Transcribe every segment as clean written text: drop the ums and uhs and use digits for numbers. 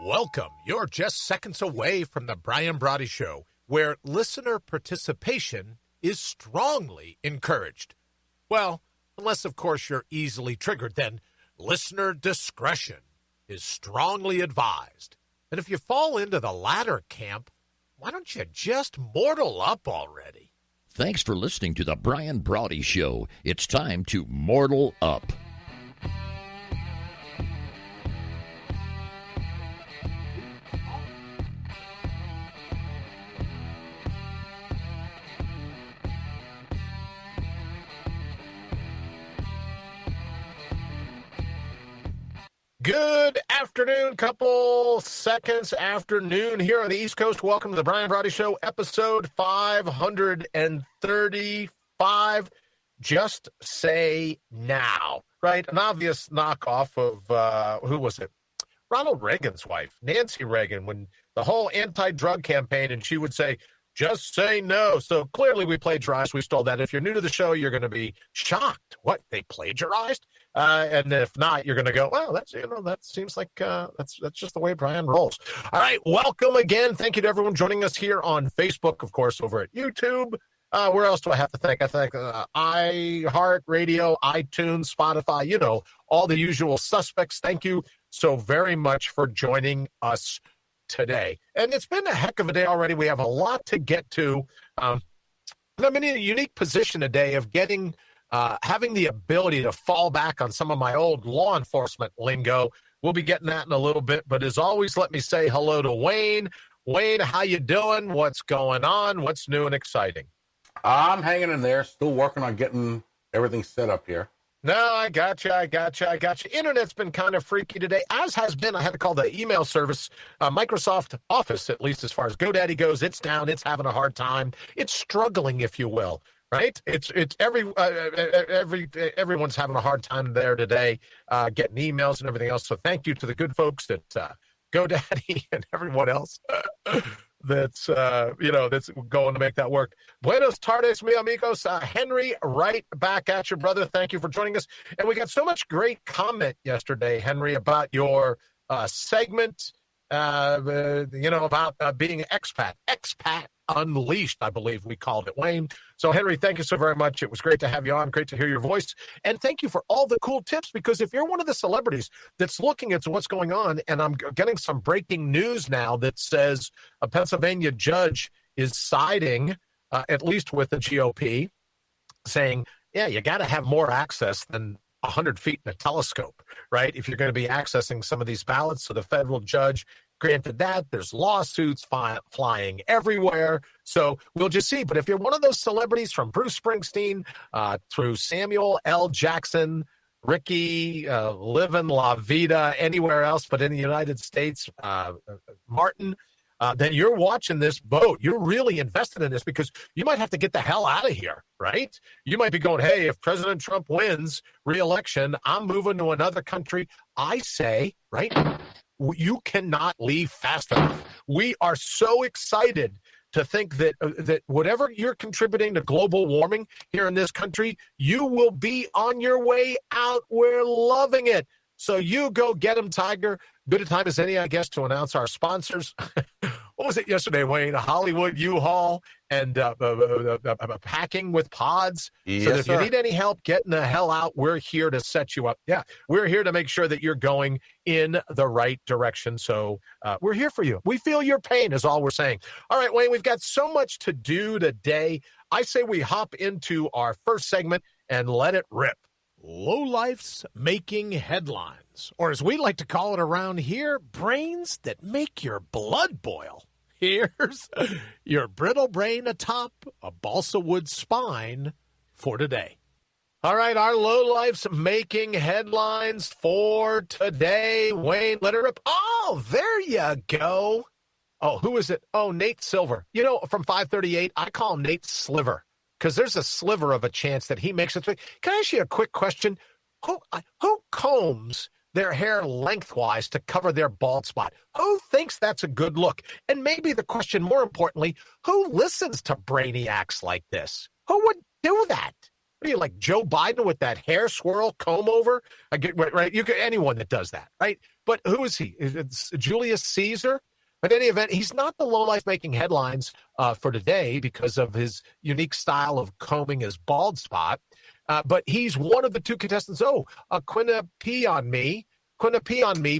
Welcome. You're just seconds away from the Brian Brawdy Show, where listener participation is strongly encouraged. Well, unless, of course, you're easily triggered, then listener discretion is strongly advised. And if you fall into the latter camp, why don't you just mortal up already? Thanks for listening to the Brian Brawdy Show. It's time to mortal up. Good afternoon, couple seconds afternoon here on the East Coast. Welcome to the Brian Brawdy Show, episode 535. Just say now, right? An obvious knockoff of, who was it? Ronald Reagan's wife, Nancy Reagan, when the whole anti-drug campaign, and she would say, just say no. So clearly we plagiarized. We stole that. If you're new to the show, you're going to be shocked. What, they plagiarized? And if not, you're going to go, well, that seems like that's just the way Brian rolls. All right, welcome again. Thank you to everyone joining us here on Facebook, of course, over at YouTube. Where else do I have to thank? I thank iHeartRadio, iTunes, Spotify, all the usual suspects. Thank you so very much for joining us today. And it's been a heck of a day already. We have a lot to get to. I'm in a unique position today of having the ability to fall back on some of my old law enforcement lingo. We'll be getting that in a little bit, but as always, let me say hello to Wayne. Wayne, how you doing? What's going on? What's new and exciting? I'm hanging in there, still working on getting everything set up here. No, I got you. Internet's been kind of freaky today, as has been. I had to call the email service, Microsoft Office, at least as far as GoDaddy goes. It's down. It's having a hard time. It's struggling, if you will. Right? It's everyone's having a hard time there today, getting emails and everything else. So thank you to the good folks at GoDaddy and everyone else that's going to make that work. Buenos tardes, mi amigos. Henry, right back at you, brother. Thank you for joining us. And we got so much great comment yesterday, Henry, about your segment. About being expat Unleashed, I believe we called it, Wayne. So, Henry, thank you so very much. It was great to have you on. Great to hear your voice. And thank you for all the cool tips, because if you're one of the celebrities that's looking at what's going on, and I'm getting some breaking news now that says a Pennsylvania judge is siding, at least with the GOP, saying, yeah, you got to have more access than 100 feet in a telescope, right? If you're going to be accessing some of these ballots. So the federal judge granted that. There's lawsuits flying everywhere. So we'll just see. But if you're one of those celebrities, from Bruce Springsteen through Samuel L. Jackson, Ricky, Livin' La Vida, anywhere else but in the United States, Martin, then you're watching this boat. You're really invested in this, because you might have to get the hell out of here, right? You might be going, hey, if President Trump wins re-election, I'm moving to another country. I say, right, you cannot leave fast enough. We are so excited to think that whatever you're contributing to global warming here in this country, you will be on your way out. We're loving it. So you go get them, Tiger. Good a time as any, I guess, to announce our sponsors. What was it yesterday, Wayne? Hollywood U-Haul and packing with pods. Yes, so that if sir. you need any help getting the hell out, we're here to set you up. Yeah, we're here to make sure that you're going in the right direction. So we're here for you. We feel your pain is all we're saying. All right, Wayne, we've got so much to do today. I say we hop into our first segment and let it rip. Lowlifes making headlines, or as we like to call it around here, brains that make your blood boil. Here's your brittle brain atop a balsa wood spine for today. All right, our lowlifes making headlines for today. Wayne, let it rip. Oh, there you go. Oh, who is it? Oh, Nate Silver. From 538, I call him Nate Sliver, because there's a sliver of a chance that he makes it. Can I ask you a quick question? Who combs their hair lengthwise to cover their bald spot? Who thinks that's a good look? And maybe the question more importantly, who listens to brainiacs like this? Who would do that? What are you, like Joe Biden with that hair swirl comb over? I get right. You could, anyone that does that, right? But who is he? It's Julius Caesar. But in any event, he's not the lowlife making headlines for today because of his unique style of combing his bald spot. But he's one of the two contestants. Quinnipiac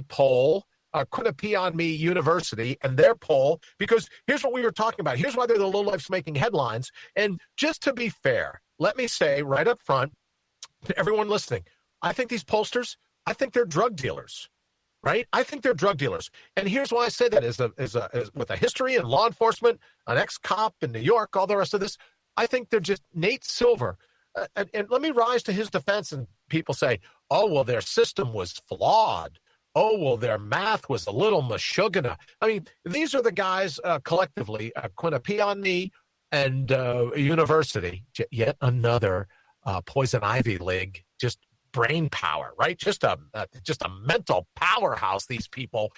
poll, Quinnipiac University and their poll, because here's what we were talking about. Here's why they're the lowlifes making headlines. And just to be fair, let me say right up front to everyone listening, I think these pollsters, I think they're drug dealers. Right? I think they're drug dealers. And here's why I say that as with a history in law enforcement, an ex-cop in New York, all the rest of this. I think they're just Nate Silver. And let me rise to his defense. And people say, oh, well, their system was flawed. Oh, well, their math was a little mashugana. I mean, these are the guys collectively, Quinnipiac and University, yet another Poison Ivy League, just brain power, right? Just a mental powerhouse, these people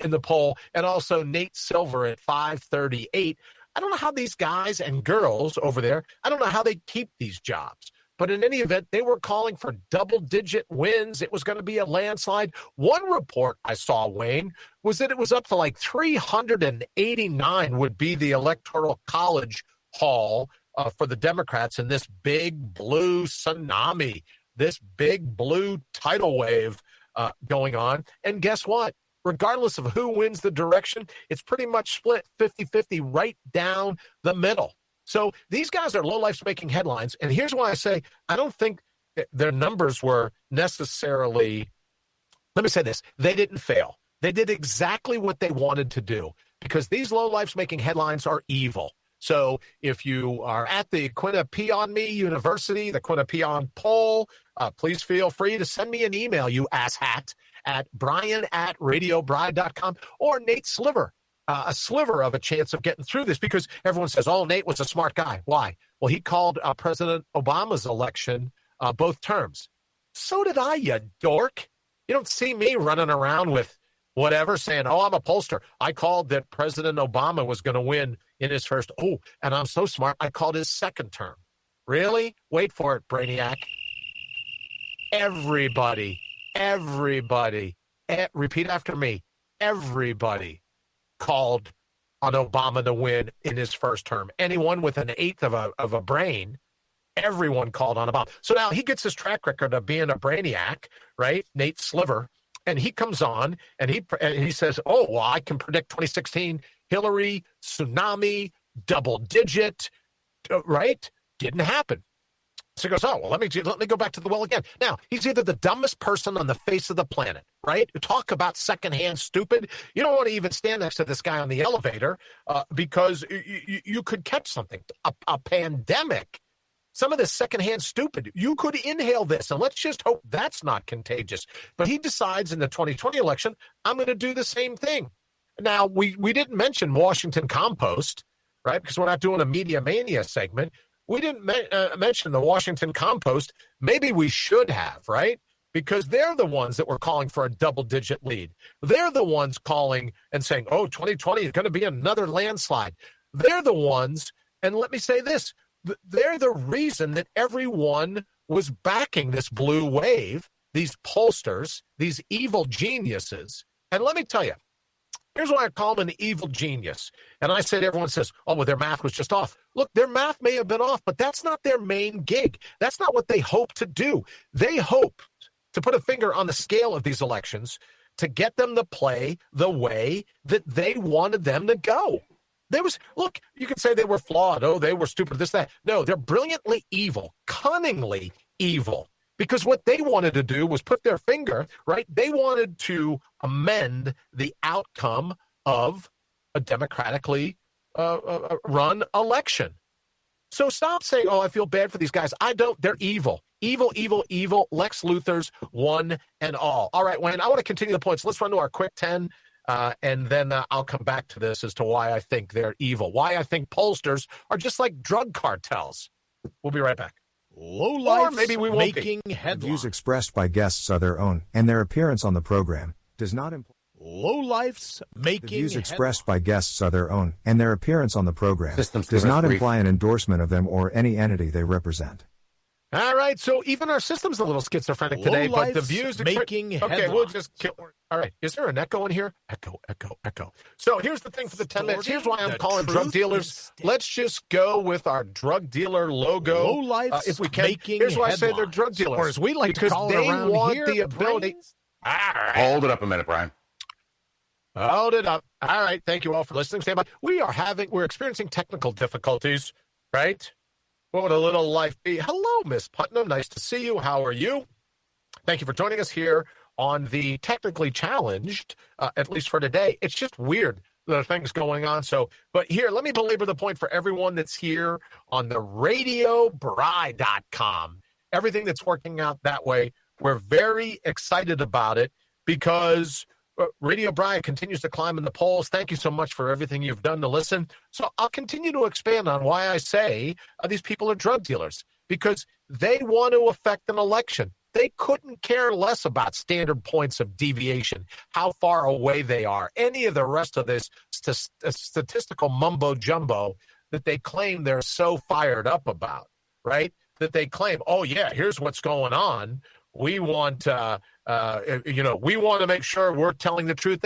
in the poll. And also Nate Silver at 538. I don't know how these guys and girls over there, I don't know how they keep these jobs. But in any event, they were calling for double-digit wins. It was going to be a landslide. One report I saw, Wayne, was that it was up to like 389 would be the Electoral College haul for the Democrats in this big blue tsunami, this big blue tidal wave going on. And guess what? Regardless of who wins the direction, it's pretty much split 50-50 right down the middle. So these guys are lowlifes making headlines. And here's why I say I don't think their numbers were necessarily, let me say this, they didn't fail. They did exactly what they wanted to do because these lowlifes making headlines are evil. So if you are at the Quinnipiac University, the Quinnipiac poll, please feel free to send me an email, you asshat, at brian@radiobride.com, or Nate Sliver, a sliver of a chance of getting through this, because everyone says, oh, Nate was a smart guy. Why? Well, he called President Obama's election both terms. So did I, you dork. You don't see me running around with whatever saying, oh, I'm a pollster. I called that President Obama was going to win in his first. Oh, and I'm so smart, I called his second term. Really? Wait for it, Brainiac. Everybody, repeat after me, everybody called on Obama to win in his first term. Anyone with an eighth of a brain, everyone called on Obama. So now he gets his track record of being a brainiac, right? Nate Sliver. And he comes on and he says, oh, well, I can predict 2016 Hillary, tsunami, double digit, right? Didn't happen. So he goes, oh, well, let me go back to the well again. Now, he's either the dumbest person on the face of the planet, right? Talk about secondhand stupid. You don't want to even stand next to this guy on the elevator because you could catch something, a pandemic. Some of this secondhand stupid. You could inhale this, and let's just hope that's not contagious. But he decides in the 2020 election, I'm going to do the same thing. Now, we didn't mention Washington Compost, right? Because we're not doing a Media Mania segment. We didn't mention the Washington Compost. Maybe we should have, right? Because they're the ones that were calling for a double-digit lead. They're the ones calling and saying, oh, 2020 is going to be another landslide. They're the ones, and let me say this, they're the reason that everyone was backing this blue wave, these pollsters, these evil geniuses. And let me tell you, here's why I call them an evil genius. And I said, everyone says, oh, well, their math was just off. Look, their math may have been off, but that's not their main gig. That's not what they hope to do. They hope to put a finger on the scale of these elections to get them to play the way that they wanted them to go. Look, you can say they were flawed. Oh, they were stupid, this, that. No, they're brilliantly evil, cunningly evil. Because what they wanted to do was put their finger, right? They wanted to amend the outcome of a democratically run election. So stop saying, oh, I feel bad for these guys. I don't. They're evil. Evil, evil, evil. Lex Luthor's one and all. All right, Wayne, I want to continue the points. Let's run to our quick 10, and then I'll come back to this as to why I think they're evil, why I think pollsters are just like drug cartels. We'll be right back. Low life, maybe we won't making headlines. The views expressed by guests are their own, and their appearance on the program does not imply. Low life's making The views expressed by guests are their own, and their appearance on the program does not imply an endorsement of them or any entity they represent. All right, so even our system's a little schizophrenic today, but the Lowlifes views making Okay, we'll headlines. just kill. All right, is there an echo in here? Echo, echo, echo. So here's the thing for the 10 minutes. Here's why I'm The calling drug truth dealers. is- Let's just go with our drug dealer logo. Lowlifes if we can. making Here's why I say they're drug headlines. dealers. Or as we like to because call it they around want here, the ability. brains. All right. Hold it up a minute, Brian. Hold it up. All right. Thank you all for listening. Stand by. We're experiencing technical difficulties, right? What would a little life be? Hello, Miss Putnam. Nice to see you. How are you? Thank you for joining us here on the technically challenged, at least for today. It's just weird. There are things going on. But here, let me belabor the point for everyone that's here on the RadioBry.com. Everything that's working out that way. We're very excited about it because Radio Bry continues to climb in the polls. Thank you so much for everything you've done to listen. So I'll continue to expand on why I say these people are drug dealers, because they want to affect an election. They couldn't care less about standard points of deviation, how far away they are, any of the rest of this statistical mumbo jumbo that they claim they're so fired up about, right? That they claim, oh yeah, here's what's going on. We want, we want to make sure we're telling the truth.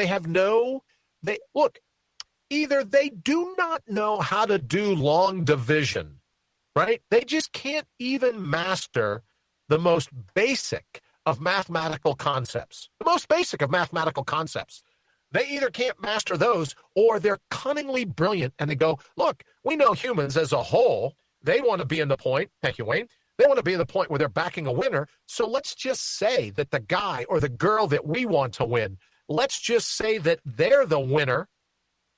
Either they do not know how to do long division, right? They just can't even master the most basic of mathematical concepts. The most basic of mathematical concepts. They either can't master those or they're cunningly brilliant and they go, look, we know humans as a whole, they want to be in the point. Thank you, Wayne. They want to be in the point where they're backing a winner. So let's just say that the guy or the girl that we want to win, let's just say that they're the winner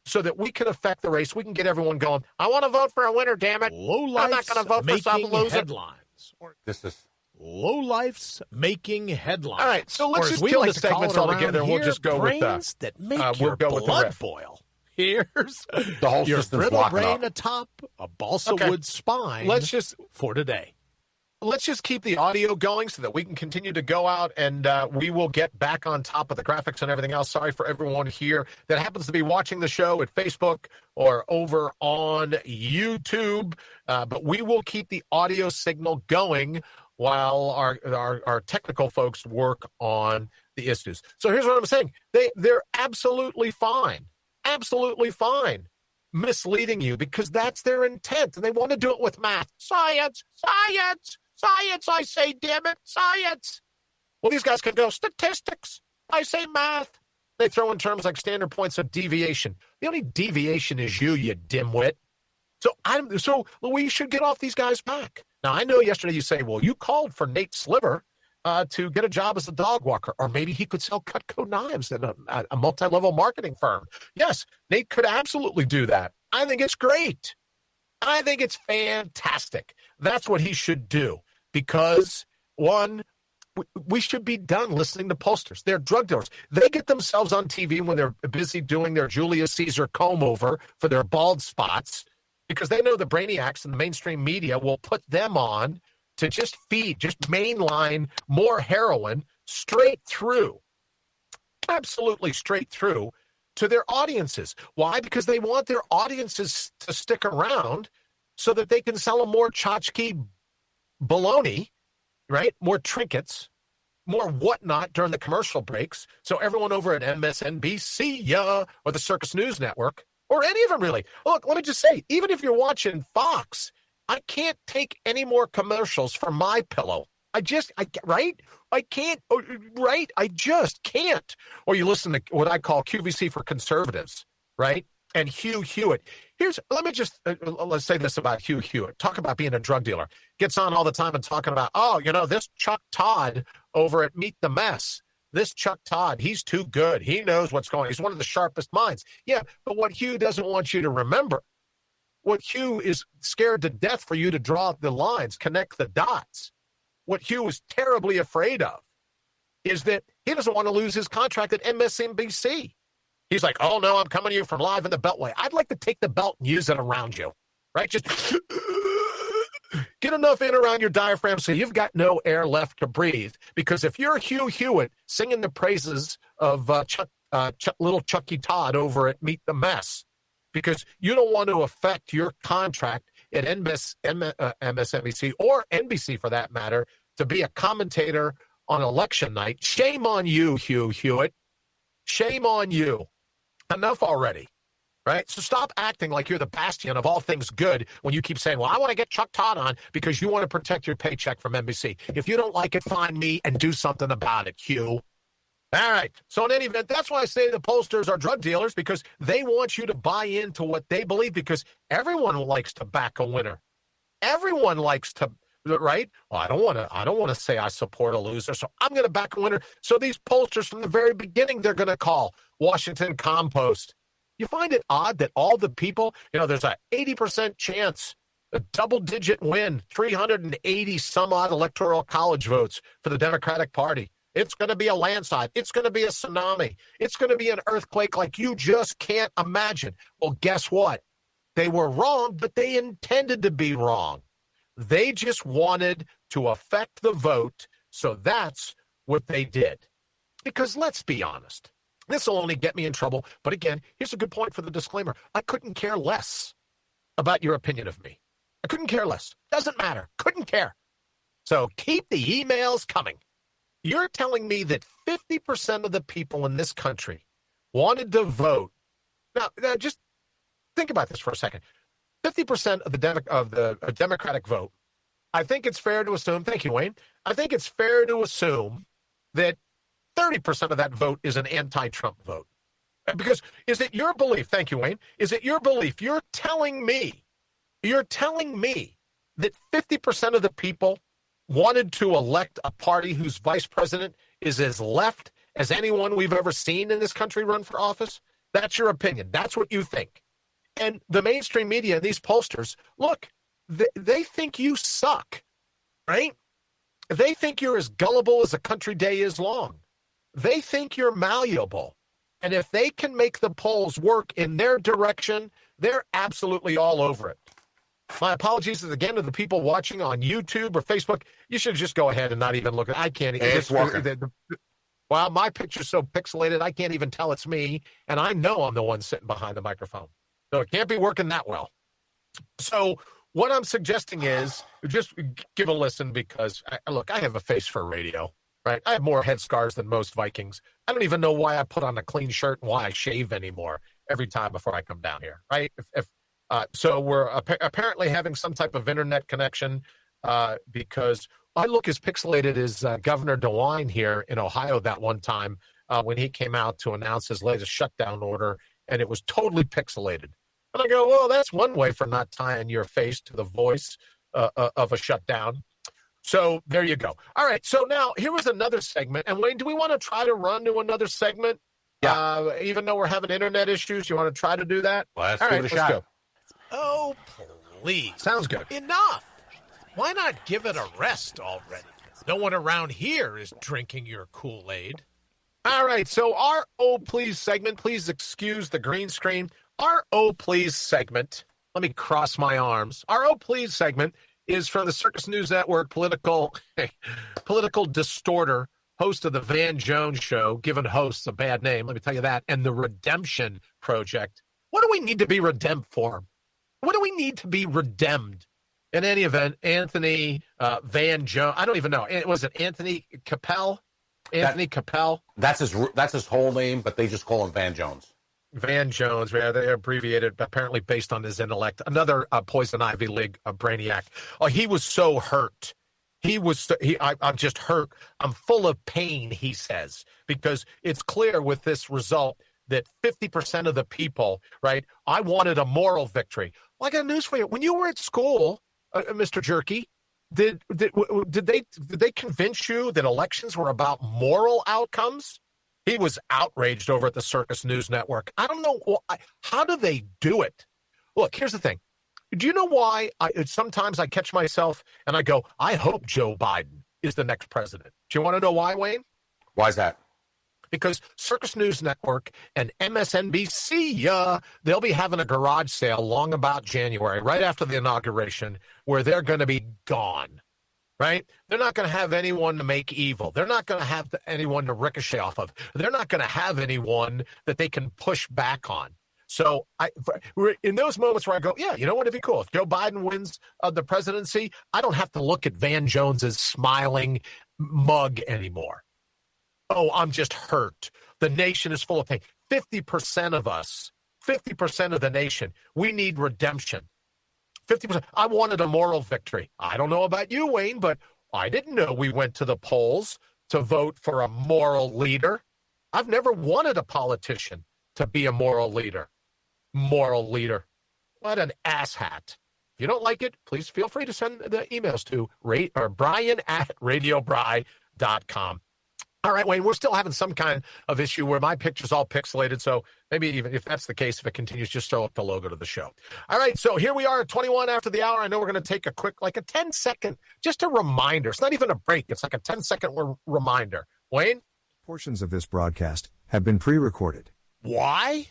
so that we can affect the race. We can get everyone going, I want to vote for a winner, damn it. I'm not going to vote for some making loser. headlines. This is Lowlifes making headlines. All right, so let's Or as just we kill like the to call segments it altogether, around and we'll here, just go with brains that make we'll your go with the blood riff. boil. Here's the whole your system's brittle locking brain up. atop a balsa Okay. wood spine for today. Let's just keep the audio going so that we can continue to go out and we will get back on top of the graphics and everything else. Sorry for everyone here that happens to be watching the show at Facebook or over on YouTube, but we will keep the audio signal going while our technical folks work on the issues. So here's what I'm saying. They're absolutely fine misleading you because that's their intent, and they want to do it with math. Science, I say, damn it, science. Well, these guys can go statistics. I say math. They throw in terms like standard points of deviation. The only deviation is you dimwit. So we should get off these guys' back. Now, I know yesterday you say, well, you called for Nate Sliver to get a job as a dog walker, or maybe he could sell Cutco knives at a multi-level marketing firm. Yes, Nate could absolutely do that. I think it's great. I think it's fantastic. That's what he should do because, one, we should be done listening to pollsters. They're drug dealers. They get themselves on TV when they're busy doing their Julius Caesar comb over for their bald spots because they know the brainiacs and the mainstream media will put them on to just mainline more heroin straight through, absolutely straight through to their audiences. Why? Because they want their audiences to stick around so that they can sell them more tchotchke baloney, right? More trinkets, more whatnot during the commercial breaks. So everyone over at MSNBC or the Circus News Network, or any of them really. Look, let me just say, even if you're watching Fox, I can't take any more commercials for My Pillow. I just can't. Or you listen to what I call QVC for conservatives, right? And Hugh Hewitt. Let's say this about Hugh Hewitt. Talk about being a drug dealer. Gets on all the time and talking about, this Chuck Todd over at Meet the Mess. This Chuck Todd, he's too good. He knows what's going on. He's one of the sharpest minds. Yeah, but what Hugh doesn't want you to remember, what Hugh is scared to death for you to draw the lines, connect the dots. What Hugh is terribly afraid of is that he doesn't want to lose his contract at MSNBC. He's like, oh, no, I'm coming to you from live in the Beltway. I'd like to take the belt and use it around you, right? Just get enough in around your diaphragm so you've got no air left to breathe. Because if you're Hugh Hewitt singing the praises of little Chucky Todd over at Meet the Mess, because you don't want to affect your contract at MSNBC or NBC for that matter to be a commentator on election night. Shame on you, Hugh Hewitt. Shame on you. Enough already. Right? So stop acting like you're the bastion of all things good when you keep saying, well, I want to get Chuck Todd on because you want to protect your paycheck from NBC. If you don't like it, find me and do something about it, Hugh. All right. So in any event, that's why I say the pollsters are drug dealers, because they want you to buy into what they believe, because everyone likes to back a winner. Everyone likes to, right? Well, I don't want to say I support a loser, so I'm going to back a winner. So these pollsters from the very beginning, they're going to call Washington Compost. You find it odd that all the people, there's a 80% chance, a double-digit win, 380 some odd electoral college votes for the Democratic Party. It's going to be a landslide. It's going to be a tsunami. It's going to be an earthquake like you just can't imagine. Well, guess what? They were wrong, but they intended to be wrong. They just wanted to affect the vote, so that's what they did. Because let's be honest. This will only get me in trouble. But again, here's a good point for the disclaimer. I couldn't care less about your opinion of me. I couldn't care less. Doesn't matter. Couldn't care. So keep the emails coming. You're telling me that 50% of the people in this country wanted to vote. Now just think about this for a second. 50% of the Democratic vote. I think it's fair to assume, thank you, Wayne, I think it's fair to assume that 30% of that vote is an anti-Trump vote. Because is it your belief, thank you, Wayne, is it your belief, you're telling me that 50% of the people wanted to elect a party whose vice president is as left as anyone we've ever seen in this country run for office? That's your opinion. That's what you think. And the mainstream media, these pollsters, look, they think you suck, right? They think you're as gullible as a country day is long. They think you're malleable. And if they can make the polls work in their direction, they're absolutely all over it. My apologies again to the people watching on YouTube or Facebook. You should just go ahead and not even look at it. I can't even. It's working. Well, my picture's so pixelated, I can't even tell it's me. And I know I'm the one sitting behind the microphone. So it can't be working that well. So what I'm suggesting is just give a listen, because, look, I have a face for radio. Right? I have more head scars than most Vikings. I don't even know why I put on a clean shirt and why I shave anymore every time before I come down here, right? So we're apparently having some type of internet connection because I look as pixelated as Governor DeWine here in Ohio that one time when he came out to announce his latest shutdown order, and it was totally pixelated. And I go, well, that's one way for not tying your face to the voice of a shutdown. So there you go. All right. So now here was another segment. And Wayne, do we want to try to run to another segment? Yeah. Even though we're having internet issues, you want to try to do that? Let's All give right, it a shot. go. Oh, please. Sounds good. Enough. Why not give it a rest already? No one around here is drinking your Kool-Aid. All right. So our Oh Please segment, please excuse the green screen. Our Oh Please segment, let me cross my arms. Our Oh Please segment is from the Circus News Network political distorter, host of the Van Jones Show, giving hosts a bad name, let me tell you that, and the Redemption Project. What do we need to be redeemed for? What do we need to be redeemed? In any event, Anthony Van Jones, I don't even know. Was it Anthony Capel? Capel? That's his whole name, but they just call him Van Jones. Van Jones, yeah, they abbreviated, apparently based on his intellect. Another Poison Ivy League brainiac. Oh, he was so hurt. I'm just hurt. I'm full of pain, he says, because it's clear with this result that 50% of the people, right, I wanted a moral victory. Well, I got news for you. When you were at school, Mr. Jerky, did they convince you that elections were about moral outcomes? He was outraged over at the Circus News Network. I don't know. How do they do it? Look, here's the thing. Do you know why sometimes I catch myself and I go, I hope Joe Biden is the next president? Do you want to know why, Wayne? Why is that? Because Circus News Network and MSNBC, they'll be having a garage sale long about January, right after the inauguration, where they're going to be gone. Right? They're not going to have anyone to make evil. They're not going to have anyone to ricochet off of. They're not going to have anyone that they can push back on. So we're in those moments where I go, yeah, you know what, it'd be cool. If Joe Biden wins the presidency, I don't have to look at Van Jones's smiling mug anymore. Oh, I'm just hurt. The nation is full of pain. 50% of us, 50% of the nation, we need redemption. 50%. I wanted a moral victory. I don't know about you, Wayne, but I didn't know we went to the polls to vote for a moral leader. I've never wanted a politician to be a moral leader. Moral leader. What an asshat. If you don't like it, please feel free to send the emails to Brian@radiobri.com. All right, Wayne, we're still having some kind of issue where my picture's all pixelated, so maybe even if that's the case, if it continues, just throw up the logo to the show. All right, so here we are at 21 after the hour. I know we're going to take a quick, like a 10-second, just a reminder. It's not even a break. It's like a 10-second reminder. Wayne? Portions of this broadcast have been pre-recorded. Why?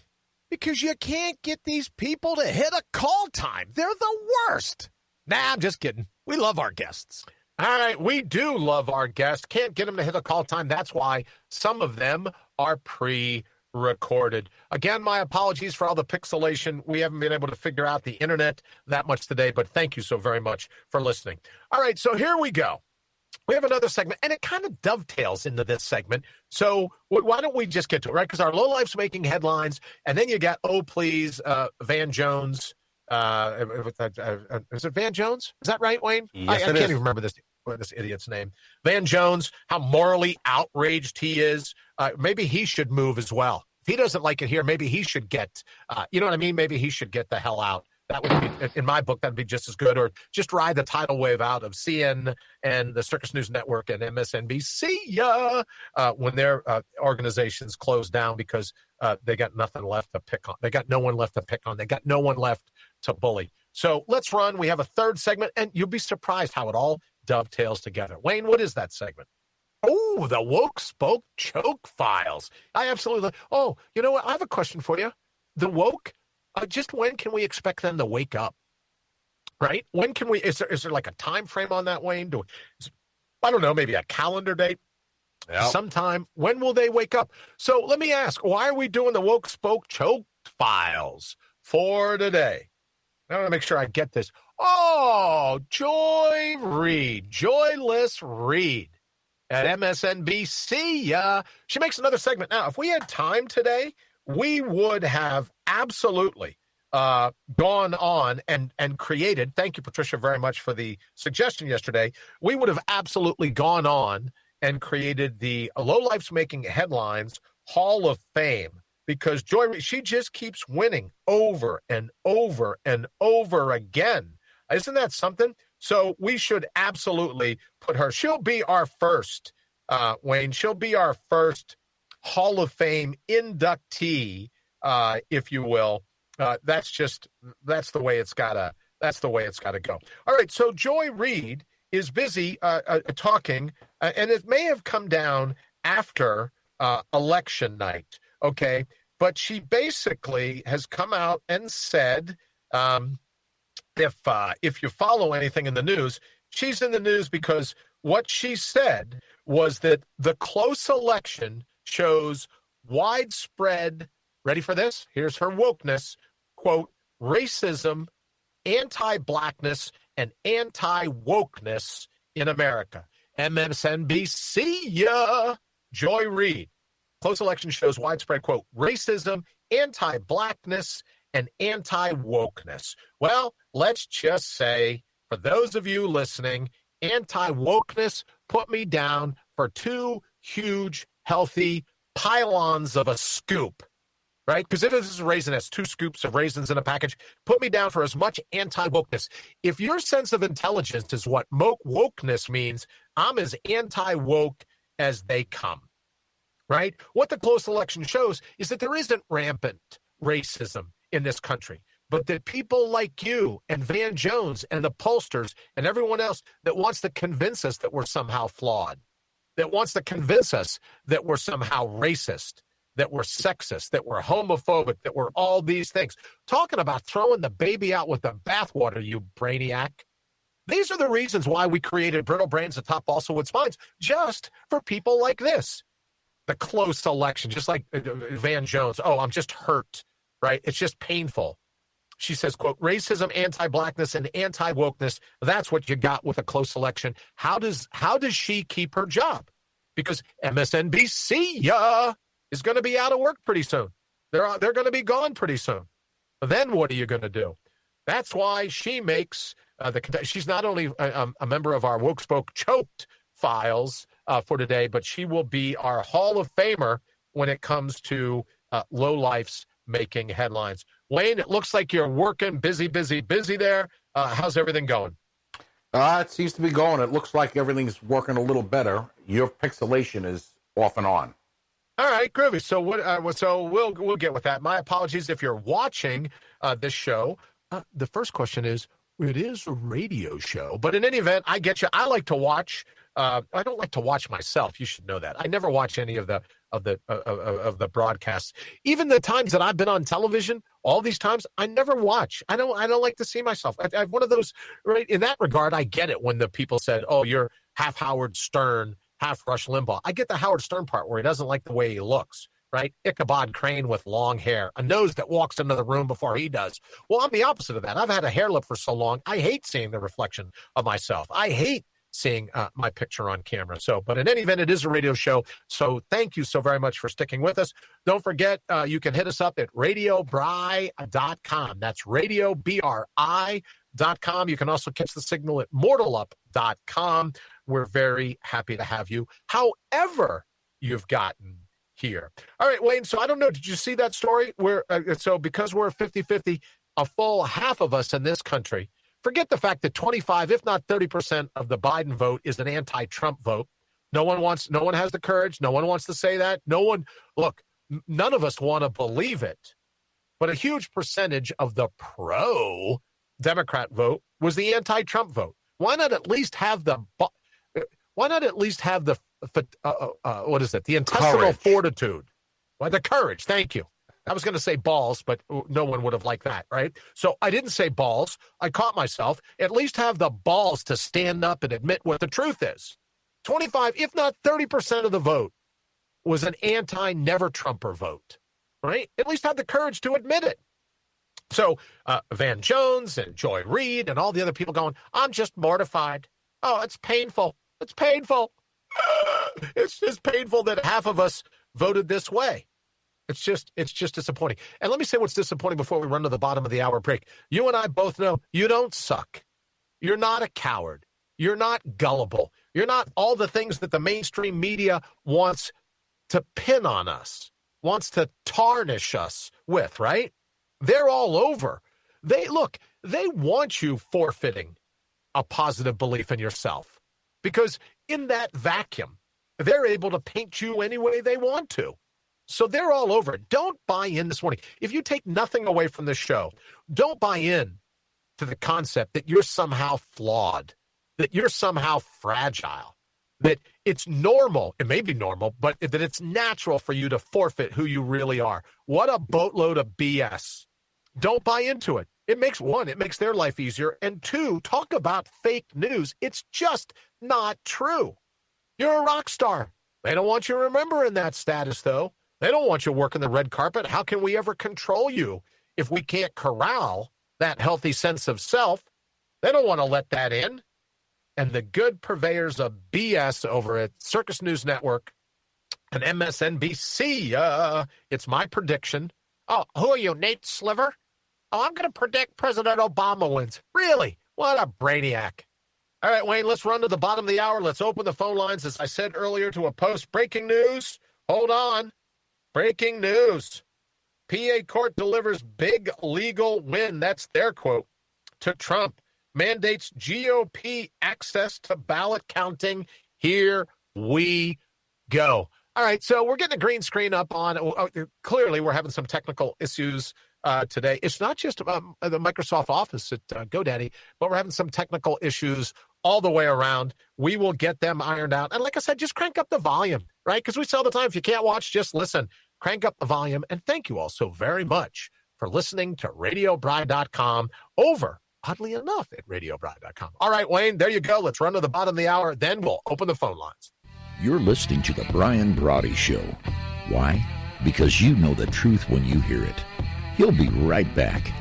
Because you can't get these people to hit a call time. They're the worst. Nah, I'm just kidding. We love our guests. All right, we do love our guests. Can't get them to hit a call time. That's why some of them are pre-recorded. Again, my apologies for all the pixelation. We haven't been able to figure out the internet that much today, but thank you so very much for listening. All right, so here we go. We have another segment, and it kind of dovetails into this segment. So why don't we just get to it, right? Because our lowlife's making headlines, and then you got, oh, please, Van Jones. Is it Van Jones? Is that right, Wayne? Yes, I can't even remember this idiot's name. Van Jones, how morally outraged he is. Maybe he should move as well. If he doesn't like it here, maybe he should get, you know what I mean? Maybe he should get the hell out. That would be, in my book, that'd be just as good. Or just ride the tidal wave out of CN and the Circus News Network and MSNBC when their organizations close down because they got nothing left to pick on. They got no one left to pick on. They got no one left to bully. So let's run. We have a third segment, and you'll be surprised how it all dovetails together. Wayne, what is that segment? Oh, the Woke Spoke Choke Files. I absolutely. Oh, you know what? I have a question for you. The woke. Just when can we expect them to wake up? Right? When can we? Is there like a time frame on that, Wayne? I don't know. Maybe a calendar date. Yep. Sometime. When will they wake up? So let me ask: why are we doing the Woke Spoke Choke Files for today? I want to make sure I get this. Oh, Joy Reid, Joyless Reid at MSNBC. She makes another segment now. If we had time today, we would have absolutely gone on and created, thank you, Patricia, very much for the suggestion yesterday. We would have absolutely gone on and created the Low Life's Making Headlines Hall of Fame because Joy, she just keeps winning over and over and over again. Isn't that something? So we should absolutely put her. She'll be our first, Wayne. She'll be our first Hall of Fame inductee, if you will. That's the way it's gotta go. All right. So Joy Reid is busy talking, and it may have come down after election night. Okay, but she basically has come out and said, if you follow anything in the news, she's in the news because what she said was that the close election shows widespread, ready for this? Here's her wokeness, quote, racism, anti-blackness, and anti-wokeness in America. MSNBC, Joy Reid. Close election shows widespread, quote, racism, anti-blackness, and anti-wokeness. Well, let's just say, for those of you listening, anti-wokeness put me down for two huge, healthy pylons of a scoop, right? Because if this is a raisin, that's 2 scoops of raisins in a package. Put me down for as much anti-wokeness. If your sense of intelligence is what wokeness means, I'm as anti-woke as they come, right? What the close election shows is that there isn't rampant racism in this country, but that people like you and Van Jones and the pollsters and everyone else that wants to convince us that we're somehow flawed, that wants to convince us that we're somehow racist, that we're sexist, that we're homophobic, that we're all these things. Talking about throwing the baby out with the bathwater, you brainiac. These are the reasons why we created Brittle Brains atop Balsawood Spines, just for people like this. The close election, just like Van Jones. Oh, I'm just hurt. right? It's just painful. She says, quote, racism, anti-blackness, and anti-wokeness, that's what you got with a close election. How does she keep her job? Because MSNBC is going to be out of work pretty soon. They're going to be gone pretty soon. Then what are you going to do? That's why she makes she's not only a member of our Woke Spoke Choked files for today, but she will be our Hall of Famer when it comes to lowlifes making headlines. Wayne, it looks like you're working busy there. How's everything going? It seems to be going. It looks like everything's working a little better. Your pixelation is off and on. All right, groovy. So we'll get with that. My apologies if you're watching this show. The first question is, it is a radio show, but in any event, I get you. I like to watch. I don't like to watch myself. You should know that. I never watch any of the broadcasts. Even the times that I've been on television, all these times, I never watch. I don't like to see myself. I'm one of those, right? In that regard, I get it when the people said, "Oh, you're half Howard Stern, half Rush Limbaugh." I get the Howard Stern part where he doesn't like the way he looks, right? Ichabod Crane with long hair, a nose that walks into the room before he does. Well, I'm the opposite of that. I've had a hair lip for so long. I hate seeing the reflection of myself. I hate seeing my picture on camera. But in any event, it is a radio show. So thank you so very much for sticking with us. Don't forget, you can hit us up at radiobri.com. That's radiobri.com. You can also catch the signal at mortalup.com. We're very happy to have you, however you've gotten here. All right, Wayne, so I don't know, did you see that story? So because we're 50-50, a full half of us in this country, forget the fact that 25, if not 30% of the Biden vote is an anti-Trump vote. No one has the courage. No one wants to say that. None of us want to believe it. But a huge percentage of the pro-Democrat vote was the anti-Trump vote. Why not at least have the what is it? The intestinal courage. fortitude. Well, the courage. Thank you. I was going to say balls, but no one would have liked that, right? So I didn't say balls. I caught myself. At least have the balls to stand up and admit what the truth is. 25, if not 30% of the vote was an anti-never-Trumper vote, right? At least have the courage to admit it. So Van Jones and Joy Reid and all the other people going, I'm just mortified. Oh, it's painful. It's painful. It's just painful that half of us voted this way. It's just disappointing. And let me say what's disappointing before we run to the bottom of the hour break. You and I both know you don't suck. You're not a coward. You're not gullible. You're not all the things that the mainstream media wants to pin on us, wants to tarnish us with, right? They're all over. They want you forfeiting a positive belief in yourself because in that vacuum, they're able to paint you any way they want to. So they're all over it. Don't buy in this morning. If you take nothing away from this show, don't buy in to the concept that you're somehow flawed, that you're somehow fragile, that it's normal. It may be normal, but that it's natural for you to forfeit who you really are. What a boatload of BS. Don't buy into it. It makes their life easier. And two, talk about fake news. It's just not true. You're a rock star. They don't want you remembering that status, though. They don't want you working the red carpet. How can we ever control you if we can't corral that healthy sense of self? They don't want to let that in. And the good purveyors of BS over at Circus News Network and MSNBC, it's my prediction. Oh, who are you, Nate Sliver? Oh, I'm going to predict President Obama wins. Really? What a brainiac. All right, Wayne, let's run to the bottom of the hour. Let's open the phone lines, as I said earlier, to a post. Breaking news. Hold on. Breaking news. PA court delivers big legal win. That's their quote to Trump. Mandates GOP access to ballot counting. Here we go. All right, so we're getting a green screen up on. Clearly, we're having some technical issues today. It's not just the Microsoft Office at GoDaddy, but we're having some technical issues all the way around. We will get them ironed out. And like I said, just crank up the volume, right? Because we say all the time, if you can't watch, just listen. Crank up the volume. And thank you all so very much for listening to RadioBri.com over, oddly enough, at RadioBri.com. All right, Wayne, there you go. Let's run to the bottom of the hour. Then we'll open the phone lines. You're listening to The Brian Brawdy Show. Why? Because you know the truth when you hear it. He'll be right back.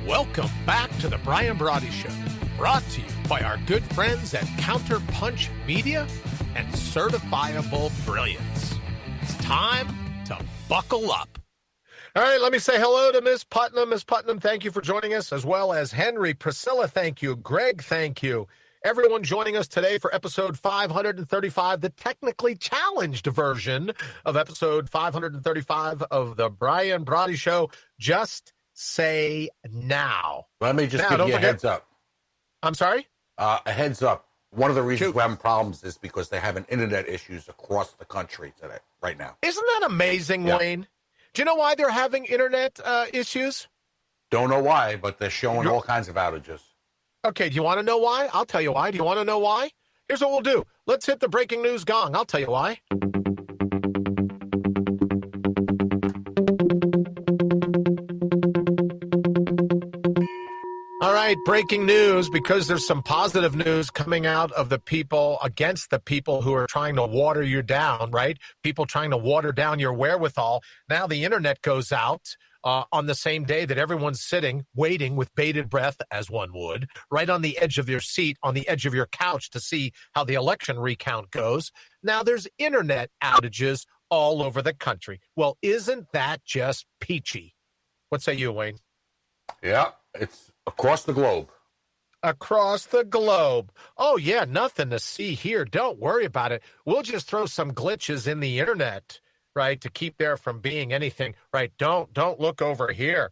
Welcome back to the Brian Brawdy Show, brought to you by our good friends at Counterpunch Media and Certifiable Brilliance. It's time to buckle up. All right, let me say hello to Miss Putnam. Miss Putnam, thank you for joining us, as well as Henry, Priscilla, thank you. Greg, thank you. Everyone joining us today for episode 535, the technically challenged version of episode 535 of the Brian Brawdy Show. Just say now. Let me just give you a heads up. I'm sorry? A heads up. One of the reasons we're having problems is because they're having internet issues across the country today, right now. Isn't that amazing, Wayne? Do you know why they're having internet issues? Don't know why, but they're showing all kinds of outages. Okay, do you want to know why? I'll tell you why. Do you want to know why? Here's what we'll do. Let's hit the breaking news gong. I'll tell you why. All right, breaking news, because there's some positive news coming out of the people against the people who are trying to water you down, right? People trying to water down your wherewithal. Now the internet goes out on the same day that everyone's sitting, waiting with bated breath, as one would, right on the edge of your seat, on the edge of your couch to see how the election recount goes. Now there's internet outages all over the country. Well, isn't that just peachy? What say you, Wayne? Yeah, it's across the globe. Across the globe. Oh, yeah, nothing to see here. Don't worry about it. We'll just throw some glitches in the internet, right, to keep there from being anything, right? Don't look over here.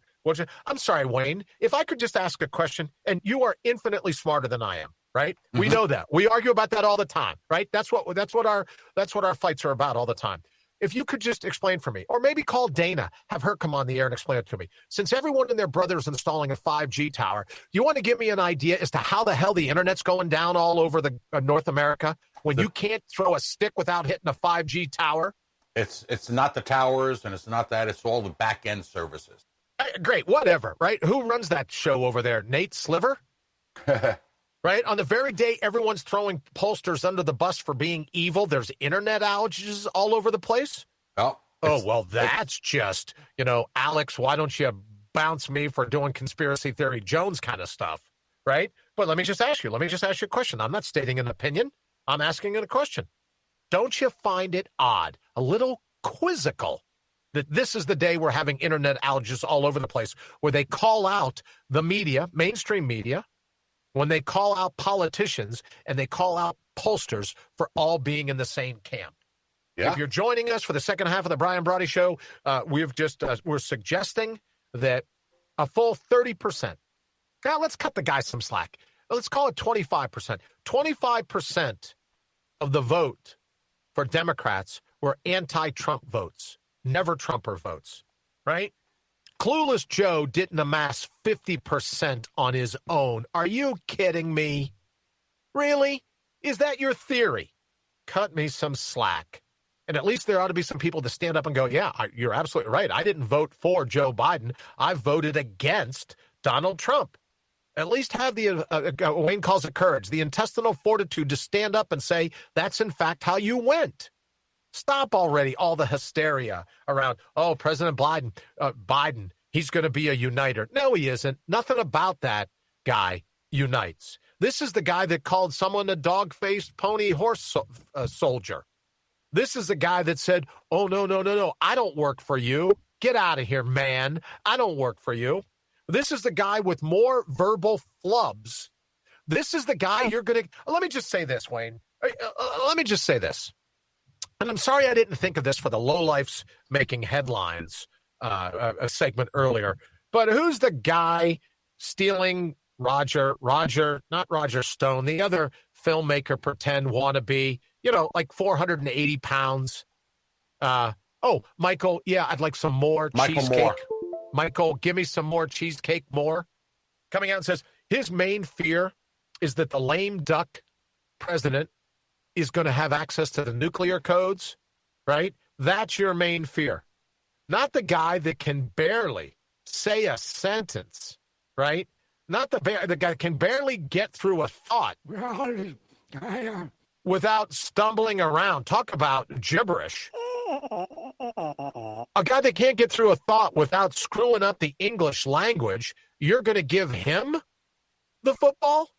I'm sorry, Wayne, if I could just ask a question, and you are infinitely smarter than I am, right? Mm-hmm. We know that. We argue about that all the time, right? That's what our fights are about all the time. If you could just explain for me, or maybe call Dana, have her come on the air and explain it to me. Since everyone and their brother is installing a 5G tower, you want to give me an idea as to how the hell the internet's going down all over the North America when you can't throw a stick without hitting a 5G tower? It's not the towers, and it's not that. It's all the back-end services. Great, whatever, right? Who runs that show over there? Nate Sliver? Right? On the very day everyone's throwing pollsters under the bus for being evil, there's internet outages all over the place? Well, that's just, Alex, why don't you bounce me for doing conspiracy theory Jones kind of stuff, right? But let me just ask you a question. I'm not stating an opinion. I'm asking a question. Don't you find it odd, a little quizzical, that this is the day we're having internet outages all over the place, where they call out the media, mainstream media, when they call out politicians and they call out pollsters for all being in the same camp? Yeah. If you're joining us for the second half of the Brian Brawdy Show, we're suggesting that a full 30%. Now, let's cut the guy some slack. Let's call it 25%. 25% of the vote for Democrats were anti-Trump votes, never Trumper votes, right? Clueless Joe didn't amass 50% on his own. Are you kidding me? Really? Is that your theory? Cut me some slack. And at least there ought to be some people to stand up and go, yeah, you're absolutely right. I didn't vote for Joe Biden. I voted against Donald Trump. At least have the, Wayne calls it courage, the intestinal fortitude to stand up and say, that's in fact how you went. Stop already all the hysteria around, President Biden, he's going to be a uniter. No, he isn't. Nothing about that guy unites. This is the guy that called someone a dog-faced pony horse soldier. This is the guy that said, no, I don't work for you. Get out of here, man. I don't work for you. This is the guy with more verbal flubs. This is the guy you're going to... Let me just say this, Wayne. Let me just say this. And I'm sorry I didn't think of this for the lowlifes making headlines a segment earlier. But who's the guy stealing not Roger Stone, the other filmmaker pretend wannabe, like 480 pounds. Michael, I'd like some more cheesecake. Moore. Michael, give me some more cheesecake more. Coming out and says his main fear is that the lame duck president is going to have access to the nuclear codes, right? That's your main fear. Not the guy that can barely say a sentence, right? Not the guy that can barely get through a thought without stumbling around. Talk about gibberish. A guy that can't get through a thought without screwing up the English language. You're going to give him the football?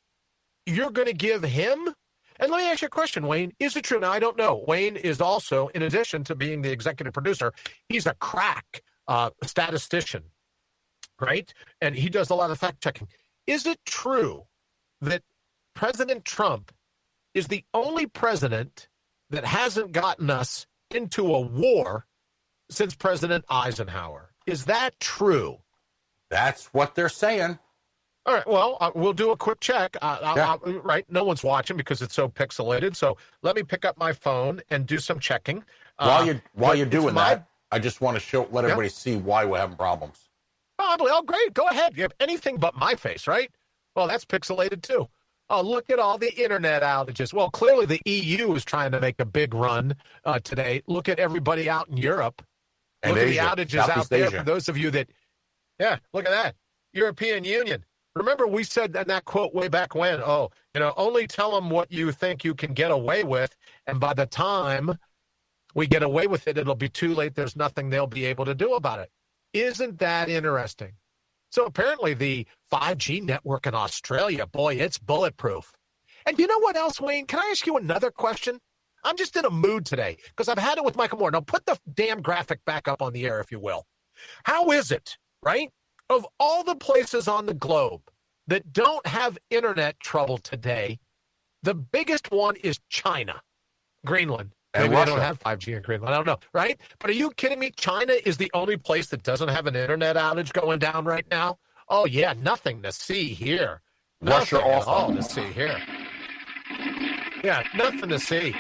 You're going to give him? And let me ask you a question, Wayne. Is it true? Now, I don't know. Wayne is also, in addition to being the executive producer, he's a crack statistician, right? And he does a lot of fact checking. Is it true that President Trump is the only president that hasn't gotten us into a war since President Eisenhower? Is that true? That's what they're saying. All right, well, we'll do a quick check. Right, no one's watching because it's so pixelated. So let me pick up my phone and do some checking. While you're doing that, I just want to let everybody see why we're having problems. Oh, great. Go ahead. You have anything but my face, right? Well, that's pixelated too. Oh, look at all the internet outages. Well, clearly the EU is trying to make a big run today. Look at everybody out in Europe. And look Asia, at the outages Southeast out there. Asia. For those of you that, look at that. European Union. Remember we said that quote way back when, only tell them what you think you can get away with. And by the time we get away with it, it'll be too late. There's nothing they'll be able to do about it. Isn't that interesting? So apparently the 5G network in Australia, boy, it's bulletproof. And you know what else, Wayne? Can I ask you another question? I'm just in a mood today because I've had it with Michael Moore. Now put the damn graphic back up on the air, if you will. How is it, right? Of all the places on the globe that don't have internet trouble today, the biggest one is China, Greenland. And Maybe Russia. they don't have 5G in Greenland. I don't know, right? But are you kidding me? China is the only place that doesn't have an internet outage going down right now? Oh, yeah, nothing to see here. Russia Nothing at also. all to see here. Yeah, nothing to see.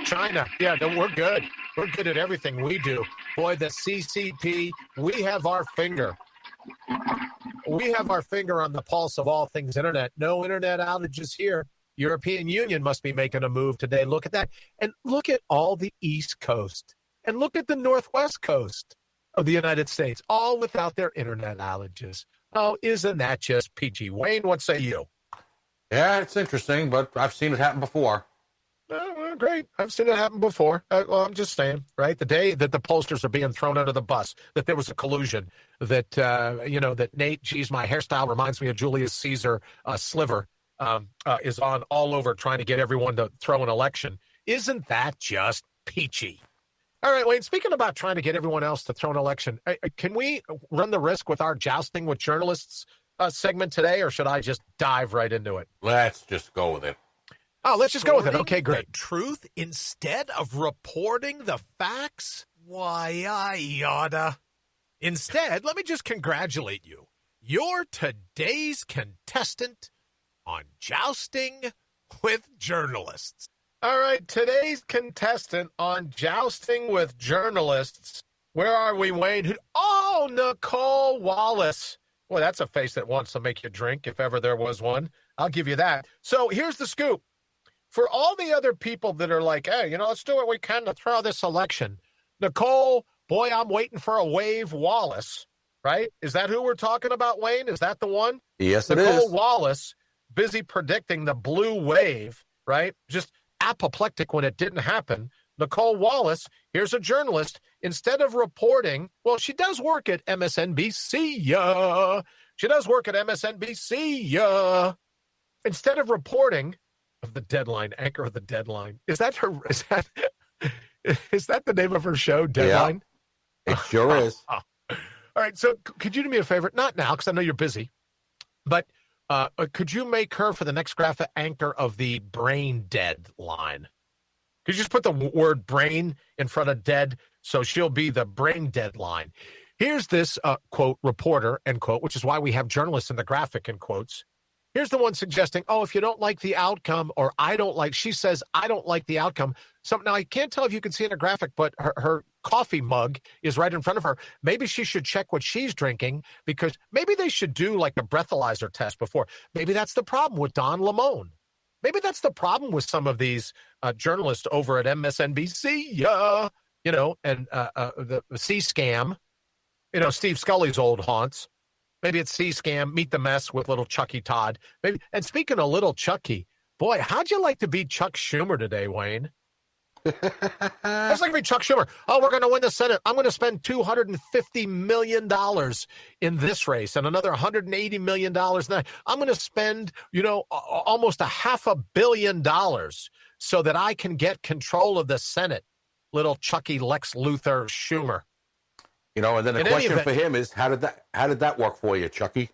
China, we're good. We're good at everything we do. Boy, the CCP, we have our finger. We have our finger on the pulse of all things internet. No internet outages here. European Union must be making a move today. Look at that. And look at all the East Coast. And look at the Northwest Coast of the United States, all without their internet outages. Oh, isn't that just peachy? Wayne, what say you? Yeah, it's interesting, but I've seen it happen before. Well, great. I've seen it happen before. I'm just saying, right? The day that the pollsters are being thrown under the bus, that there was a collusion, that, that Nate, geez, my hairstyle reminds me of Julius Caesar sliver, is on all over trying to get everyone to throw an election. Isn't that just peachy? All right, Wayne, speaking about trying to get everyone else to throw an election, can we run the risk with our jousting with journalists segment today, or should I just dive right into it? Let's just go with it. Oh, let's just go with it. Okay, great. Truth instead of reporting the facts? Why, I oughta. Instead, let me just congratulate you. You're today's contestant on Jousting with Journalists. All right, today's contestant on Jousting with Journalists. Where are we, Wayne? Oh, Nicole Wallace. Boy, that's a face that wants to make you drink, if ever there was one. I'll give you that. So here's the scoop. For all the other people that are like, hey, let's do what we can to throw this election. Nicole, boy, I'm waiting for a wave Wallace, right? Is that who we're talking about, Wayne? Is that the one? Yes, it Nicole is. Wallace, busy predicting the blue wave, right? Just apoplectic when it didn't happen. Nicole Wallace, here's a journalist. Instead of reporting, well, she does work at MSNBC. She does work at MSNBC. Instead of reporting of the Deadline, anchor of the Deadline. Is that the name of her show, Deadline? Yeah, it sure is. All right, so could you do me a favor? Not now, because I know you're busy, but could you make her for the next graphic anchor of the Brain Dead line? Could you just put the word brain in front of dead, so she'll be the Brain Dead line? Here's this, quote, reporter, end quote, which is why we have journalists in the graphic, in quotes. Here's the one suggesting, oh, if you don't like the outcome, or she says, I don't like the outcome. So now I can't tell if you can see in a graphic, but her coffee mug is right in front of her. Maybe she should check what she's drinking, because maybe they should do like a breathalyzer test before. Maybe that's the problem with Don Lemon. Maybe that's the problem with some of these journalists over at MSNBC, and the C-Scam, Steve Scully's old haunts. Maybe it's C-Scam, Meet the Mess with little Chucky Todd. Maybe. And speaking of little Chucky, boy, how'd you like to be Chuck Schumer today, Wayne? It's like to be Chuck Schumer. Oh, we're going to win the Senate. I'm going to spend $250 million in this race and another $180 million. I'm going to spend, almost $500 million so that I can get control of the Senate. Little Chucky Lex Luthor Schumer. And then the question for him is, how did that work for you, Chucky?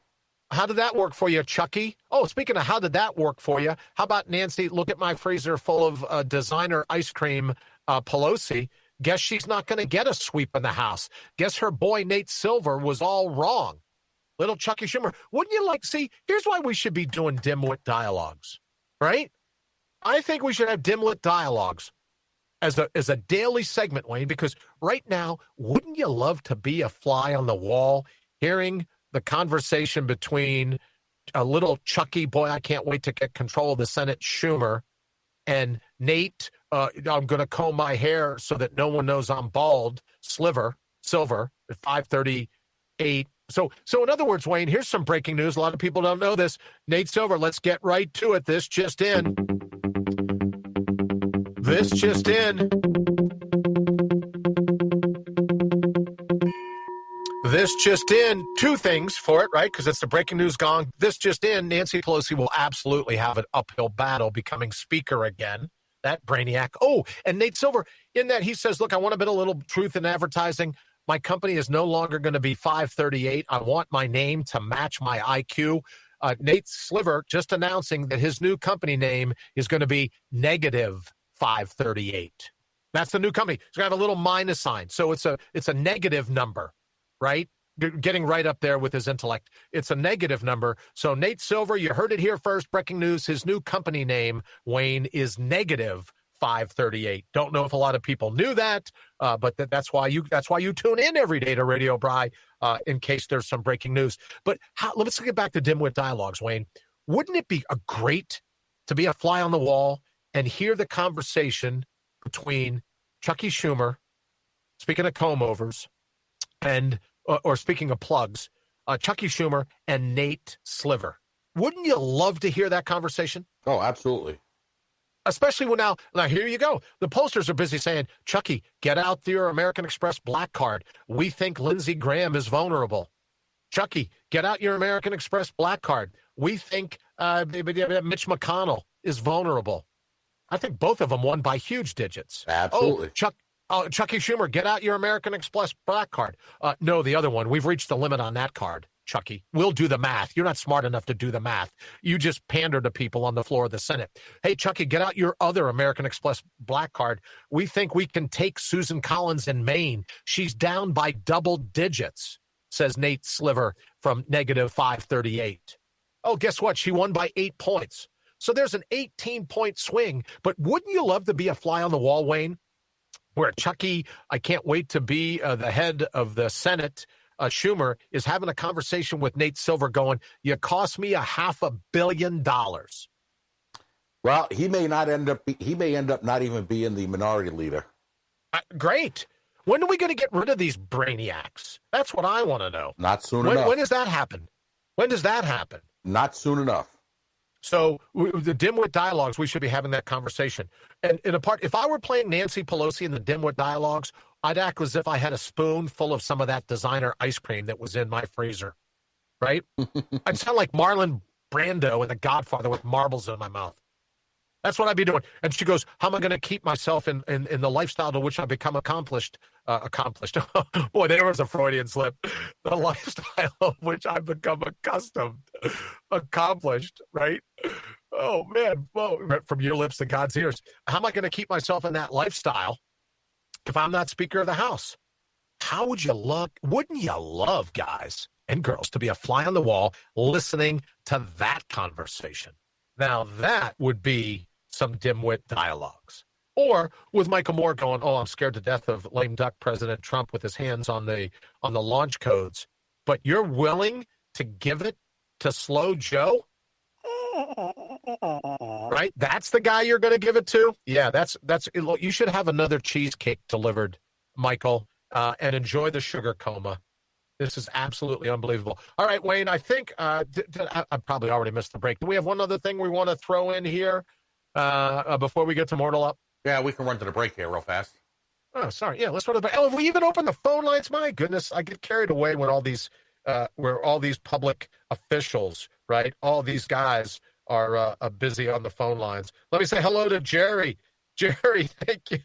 How did that work for you, Chucky? Oh, speaking of how did that work for you, how about Nancy, look at my freezer full of designer ice cream, Pelosi. Guess she's not going to get a sweep in the House. Guess her boy Nate Silver was all wrong. Little Chucky Schumer. Wouldn't you here's why we should be doing dimwit dialogues, right? I think we should have dimwit dialogues as a daily segment, Wayne, because right now, wouldn't you love to be a fly on the wall, hearing the conversation between a little Chucky, boy, I can't wait to get control of the Senate, Schumer, and Nate, I'm going to comb my hair so that no one knows I'm bald, Silver, at 5:38. So in other words, Wayne, here's some breaking news. A lot of people don't know this. Nate Silver, let's get right to it. This just in. This just in, two things for it, right? Because it's the breaking news gong. This just in, Nancy Pelosi will absolutely have an uphill battle becoming speaker again. That brainiac. Oh, and Nate Silver, in that he says, look, I want a bit of little truth in advertising. My company is no longer going to be 538. I want my name to match my IQ. Nate Silver just announcing that his new company name is going to be negative 538. That's the new company. It's going to have a little minus sign. So it's a negative number, right? Getting right up there with his intellect. It's a negative number. So Nate Silver, you heard it here first. Breaking news. His new company name, Wayne, is negative 538. Don't know if a lot of people knew that, but that's why you tune in every day to Radio Bry, in case there's some breaking news. But let's get back to Dimwit Dialogues, Wayne. Wouldn't it be great to be a fly on the wall and hear the conversation between Chucky Schumer, speaking of comb-overs, and or speaking of plugs, Chucky Schumer and Nate Silver? Wouldn't you love to hear that conversation? Oh, absolutely. Especially when now here you go. The pollsters are busy saying, Chucky, get out your American Express Black Card. We think Lindsey Graham is vulnerable. Chucky, get out your American Express Black Card. We think Mitch McConnell is vulnerable. I think both of them won by huge digits. Absolutely. Chucky Schumer, get out your American Express Black Card. No, the other one. We've reached the limit on that card, Chucky. We'll do the math. You're not smart enough to do the math. You just pander to people on the floor of the Senate. Hey, Chucky, get out your other American Express Black Card. We think we can take Susan Collins in Maine. She's down by double digits, says Nate Silver from negative 538. Oh, guess what? She won by 8 points. So there's an 18-point swing. But wouldn't you love to be a fly on the wall, Wayne, where Chucky, I can't wait to be the head of the Senate, Schumer, is having a conversation with Nate Silver going, you cost me $500 million. Well, he may end up not even being the minority leader. Great. When are we going to get rid of these brainiacs? That's what I want to know. Not soon enough. When does that happen? When does that happen? Not soon enough. So the Dimwit Dialogues, we should be having that conversation. And in a part, if I were playing Nancy Pelosi in the Dimwit Dialogues, I'd act as if I had a spoon full of some of that designer ice cream that was in my freezer, right? I'd sound like Marlon Brando in The Godfather with marbles in my mouth. That's what I'd be doing. And she goes, how am I going to keep myself in the lifestyle to which I've become accomplished? Boy, there was a Freudian slip. The lifestyle of which I've become accomplished, right? Oh, man. Well, from your lips to God's ears. How am I going to keep myself in that lifestyle if I'm not Speaker of the House? Wouldn't you love, guys and girls to be a fly on the wall listening to that conversation. Now, that would be some dimwit dialogues. Or with Michael Moore going, oh, I'm scared to death of lame duck President Trump with his hands on the launch codes. But you're willing to give it to Slow Joe? Right? That's the guy you're going to give it to? Yeah, that's you should have another cheesecake delivered, Michael, and enjoy the sugar coma. This is absolutely unbelievable. All right, Wayne, I think I probably already missed the break. Do we have one other thing we want to throw in here before we get to Mortal Up? Yeah, we can run to the break here real fast. Oh, sorry. Yeah, let's run to the break. Oh, have we even opened the phone lines? My goodness, I get carried away when all these public officials, right? All these guys are busy on the phone lines. Let me say hello to Jerry. Jerry, thank you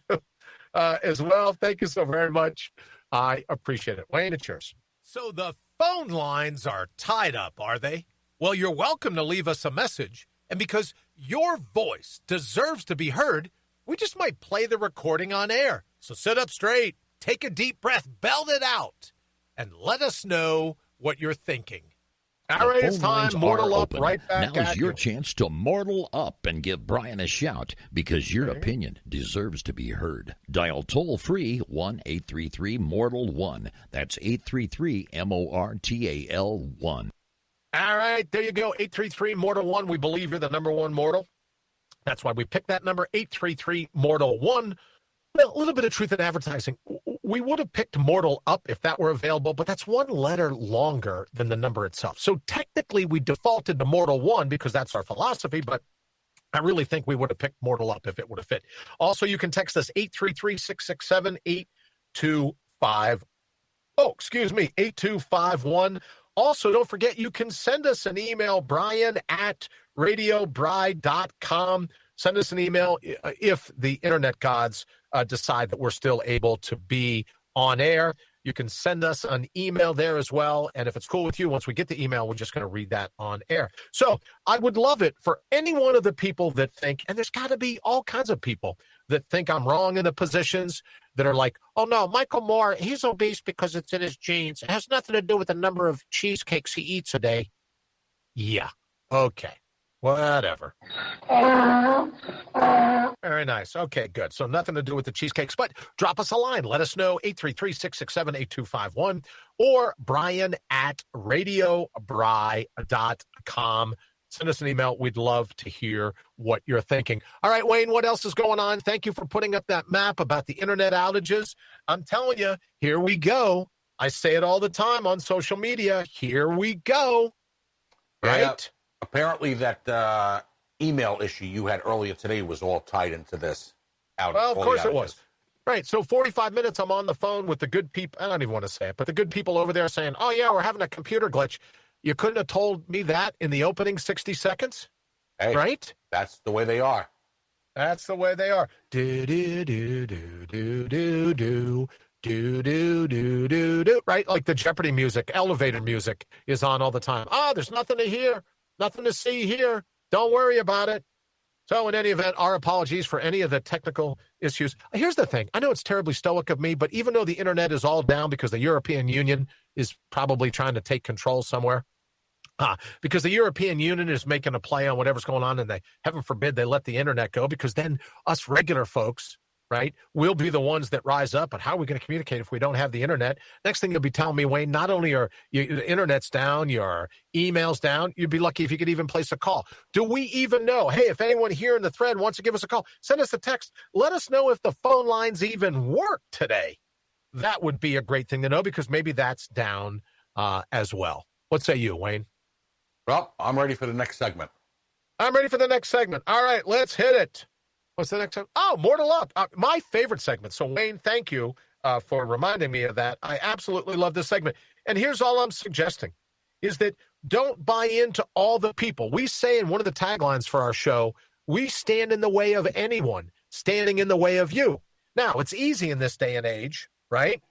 as well. Thank you so very much. I appreciate it. Wayne, it's yours. So the phone lines are tied up, are they? Well, you're welcome to leave us a message. And because your voice deserves to be heard, we just might play the recording on air. So sit up straight, take a deep breath, belt it out, and let us know what you're thinking. All right, it's time. Mortal Up, right back Now is at your you. chance to mortal up and give Brian a shout because your opinion deserves to be heard. Dial toll-free 1-833-MORTAL-1. That's 833-MORTAL-1. All right, there you go. 833-MORTAL-1. We believe you're the number one mortal. That's why we picked that number, 833-MORTAL-1. Well, a little bit of truth in advertising. We would have picked Mortal Up if that were available, but that's one letter longer than the number itself. So technically, we defaulted to Mortal 1 because that's our philosophy, but I really think we would have picked Mortal Up if it would have fit. Also, you can text us 8251. Also, don't forget, you can send us an email, brian@radiobride.com. Send us an email if the internet gods decide that we're still able to be on air. You can send us an email there as well. And if it's cool with you, once we get the email, we're just going to read that on air. So I would love it for any one of the people that think, and there's got to be all kinds of people that think I'm wrong in the positions, that are like, oh, no, Michael Moore, he's obese because it's in his genes. It has nothing to do with the number of cheesecakes he eats a day. Yeah. Okay. Whatever. Very nice. Okay, good. So nothing to do with the cheesecakes, but drop us a line. Let us know, 833-667-8251 or brian@radiobride.com. Send us an email. We'd love to hear what you're thinking. All right, Wayne, what else is going on? Thank you for putting up that map about the internet outages. I'm telling you, here we go. I say it all the time on social media. Here we go. Right? Yeah, apparently that email issue you had earlier today was all tied into this outage. Well, of course it was. Right. So 45 minutes, I'm on the phone with the good people. I don't even want to say it, but the good people over there saying, oh, yeah, we're having a computer glitch. You couldn't have told me that in the opening 60 seconds, Hey, right? That's the way they are. That's the way they are. Do, do, do, do, do, do, do. Do, do, do, do, do. Right? Like the Jeopardy music, elevator music is on all the time. There's nothing to hear, nothing to see here. Don't worry about it. So in any event, our apologies for any of the technical issues. Here's the thing. I know it's terribly stoic of me, but even though the internet is all down because the European Union is probably trying to take control somewhere, because the European Union is making a play on whatever's going on, and they, heaven forbid, they let the internet go, because then us regular folks, right, we'll be the ones that rise up. But how are we going to communicate if we don't have the internet? Next thing you'll be telling me, Wayne, not only are the internet's down, your email's down, you'd be lucky if you could even place a call. Do we even know? Hey, if anyone here in the thread wants to give us a call, send us a text. Let us know if the phone lines even work today. That would be a great thing to know, because maybe that's down as well. What say you, Wayne? Well, I'm ready for the next segment. I'm ready for the next segment. All right, let's hit it. What's the next segment? Oh, Mortal Up, my favorite segment. So, Wayne, thank you for reminding me of that. I absolutely love this segment. And here's all I'm suggesting, is that don't buy into all the people. We say in one of the taglines for our show, we stand in the way of anyone standing in the way of you. Now, it's easy in this day and age, right?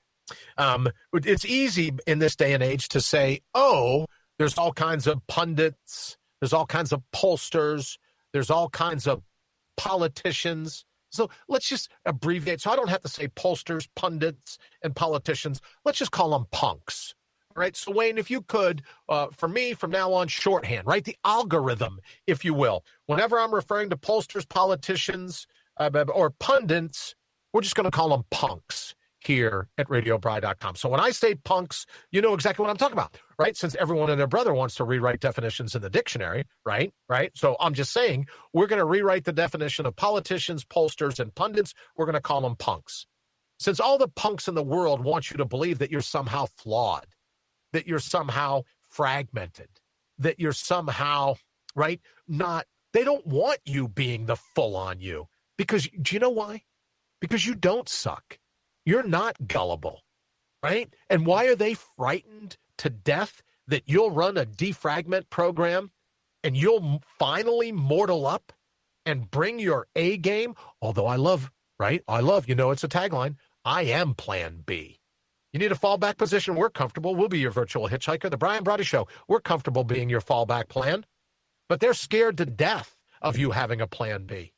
It's easy in this day and age to say, oh, there's all kinds of pundits, there's all kinds of pollsters, there's all kinds of politicians. So let's just abbreviate. So I don't have to say pollsters, pundits, and politicians. Let's just call them punks, Right. So, Wayne, if you could, for me from now on, shorthand, right? The algorithm, if you will. Whenever I'm referring to pollsters, politicians, or pundits, we're just going to call them punks here at RadioBri.com. So when I say punks, you know exactly what I'm talking about, right? Since everyone and their brother wants to rewrite definitions in the dictionary, right? So I'm just saying we're going to rewrite the definition of politicians, pollsters, and pundits. We're going to call them punks. Since all the punks in the world want you to believe that you're somehow flawed, that you're somehow fragmented, that you're somehow, right, they don't want you being the full-on you. Because, do you know why? Because you don't suck. You're not gullible, right? And why are they frightened to death that you'll run a defragment program and you'll finally mortal up and bring your A game? Although I love, it's a tagline, I am Plan B. You need a fallback position? We're comfortable. We'll be your virtual hitchhiker. The Brian Brawdy Show, we're comfortable being your fallback plan. But they're scared to death of you having a Plan B.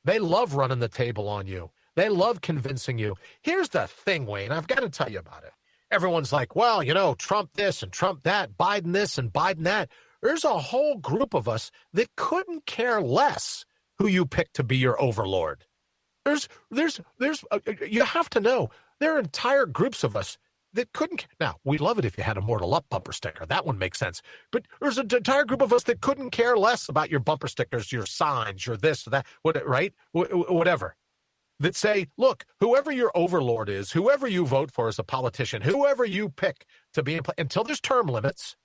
They love running the table on you. They love convincing you. Here's the thing, Wayne. I've got to tell you about it. Everyone's like, well, Trump this and Trump that, Biden this and Biden that. There's a whole group of us that couldn't care less who you pick to be your overlord. You have to know, there are entire groups of us that couldn't. Now, we'd love it if you had a Mortal Up bumper sticker. That one makes sense. But there's an entire group of us that couldn't care less about your bumper stickers, your signs, your this, that, right? Whatever. That say, look, whoever your overlord is, whoever you vote for as a politician, whoever you pick to be in place, until there's term limits,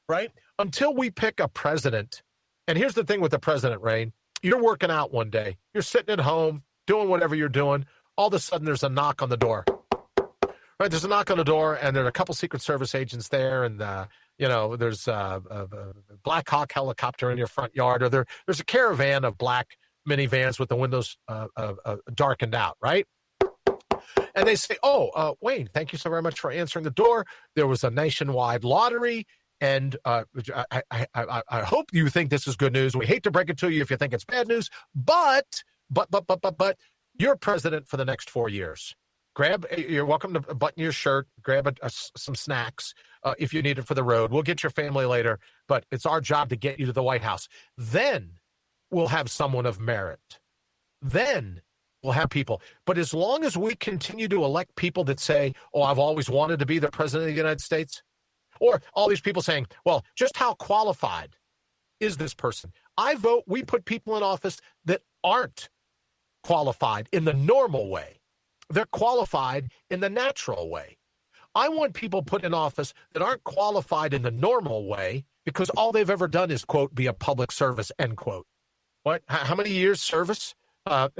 right? Until we pick a president. And here's the thing with the president, Rain. You're working out one day. You're sitting at home, doing whatever you're doing. All of a sudden, there's a knock on the door. Right, there's a knock on the door, and there are a couple Secret Service agents there, and there's a Black Hawk helicopter in your front yard, or there's a caravan of black minivans with the windows darkened out, right? And they say, Wayne, thank you so very much for answering the door. There was a nationwide lottery, and I hope you think this is good news. We hate to break it to you if you think it's bad news, but you're president for the next 4 years. You're welcome to button your shirt, grab some snacks if you need it for the road. We'll get your family later, but it's our job to get you to the White House. Then we'll have someone of merit. Then we'll have people. But as long as we continue to elect people that say, I've always wanted to be the president of the United States, or all these people saying, well, just how qualified is this person? We put people in office that aren't qualified in the normal way. They're qualified in the natural way. I want people put in office that aren't qualified in the normal way because all they've ever done is, quote, be a public service, end quote. What? How many years service does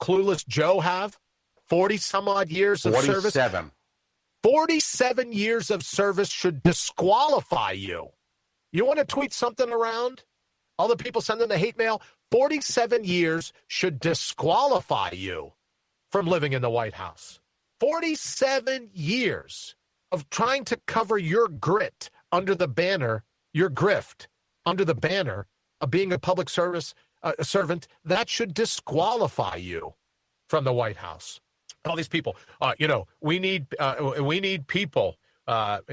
Clueless Joe have? 40 some odd years of 47. service? 47 years of service should disqualify you. You want to tweet something around? All the people sending the hate mail, 47 years should disqualify you from living in the White House. 47 years of trying to cover your grit under the banner, your grift, under the banner of being a public service servant, that should disqualify you from the White House. All these people, we need people,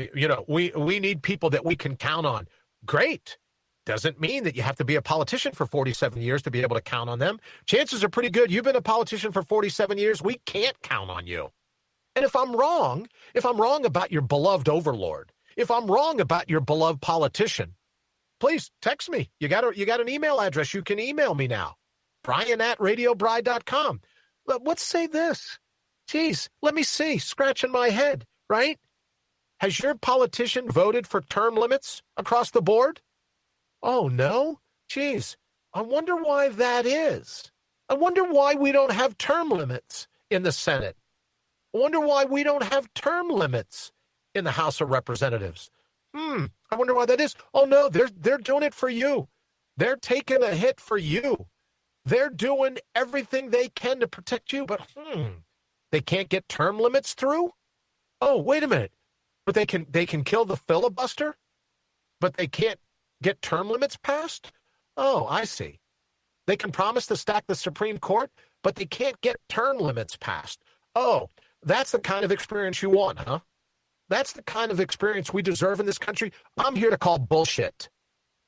we need people that we can count on. Great. Doesn't mean that you have to be a politician for 47 years to be able to count on them. Chances are pretty good. You've been a politician for 47 years. We can't count on you. And if I'm wrong about your beloved overlord, if I'm wrong about your beloved politician, please text me. You got an email address. You can email me now. Brian@RadioBri.com. Let's say this. Geez, let me see. Scratching my head, right? Has your politician voted for term limits across the board? Oh, no? Geez, I wonder why that is. I wonder why we don't have term limits in the Senate. I wonder why we don't have term limits in the House of Representatives. I wonder why that is. Oh, no, they're doing it for you. They're taking a hit for you. They're doing everything they can to protect you, but they can't get term limits through? Oh, wait a minute. But they can kill the filibuster, but they can't get term limits passed? Oh, I see. They can promise to stack the Supreme Court, but they can't get term limits passed. Oh, that's the kind of experience you want, huh? That's the kind of experience we deserve in this country. I'm here to call bullshit.